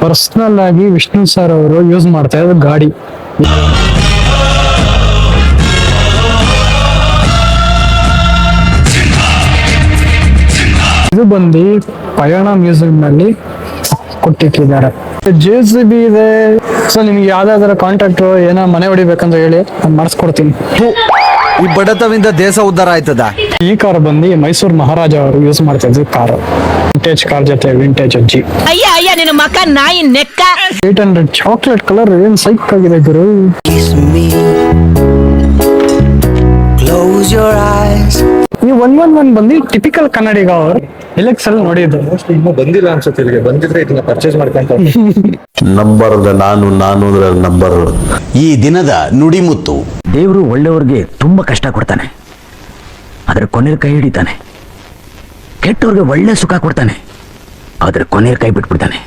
Personal ಆಗಿ Vishnu sir ಅವರು use ಮಾಡ್ತಾ ಇರೋದು ಗಾಡಿ. ಇದು ಬಂದು ಪಯಣ ಮ್ಯೂಸಿಯಂ ನಲ್ಲಿ ಕೊಟ್ಟಿಟ್ಟಿದ್ದಾರೆ. JCB ಇದೆ. ಸೊ ನಿಮ್ಗೆ ಯಾವ್ದಾದ್ರು ಕಾಂಟ್ರಾಕ್ಟ್ ಏನೋ ಮನೆ ಹೊಡಿಬೇಕಂತ ಹೇಳಿ ನಾನು ಮಾಡಿಸ್ಕೊಡ್ತೀನಿ. ಈ ಬಡತವಿಂದ ದೇಶ ಉದ್ಧಾರ ಆಯ್ತದ. ಈ ಕಾರ್ ಬಂದು ಮೈಸೂರು ಮಹಾರಾಜ ಅವರು ಯೂಸ್ ಮಾಡ್ತಾ ಇದ್ರು ಕಾರ್. ವಿಂಟೇಜ್ ಕಾರ್ ಜೊತೆ ವಿಂಟೇಜ್ ಅಜ್ಜಿ. ಅಯ್ಯ ಅಯ್ಯ ನಿನ್ನ ಮಕ ನಾಯಿ ನೆಕ್ಕ. 800 ಚಾಕ್ಲೇಟ್ ಕಲರ್ ಏನ್ ಸೈಕ್ ಆಗಿದೆ ಗುರು. ಈ 111 ಬಂದು ಟಿಪಿಕಲ್ ಕನ್ನಡಿಗ ಅವರು ಎಲೆಕ್ಸ್ ಅಲ್ಲಿ ನೋಡಿದ್ದು. ಇನ್ನೂ ಬಂದಿಲ್ಲ ಅನ್ಸುತ್ತೆ ಇಲ್ಲಿಗೆ. ಬಂದಿದ್ರೆ ಇದನ್ನ ಪರ್ಚೇಸ್ ಮಾಡ್ಕೊಂತ ನಂಬರ್ ನಾನು ಅಂದ್ರೆ ನಂಬರ್. ಈ ದಿನದ ನುಡಿಮುತ್ತು. ದೇವರು ಒಳ್ಳೆಯವ್ರಿಗೆ ತುಂಬಾ ಕಷ್ಟ ಕೊಡ್ತಾನೆ, ಆದ್ರೆ ಕೊನೆಯ ಕೈ ಹಿಡಿತಾನೆ. ಕೆಟ್ಟವ್ರಿಗೆ ಒಳ್ಳೆ ಸುಖ ಕೊಡ್ತಾನೆ, ಆದ್ರೆ ಕೊನೆಯ ಕೈ ಬಿಟ್ಬಿಡ್ತಾನೆ.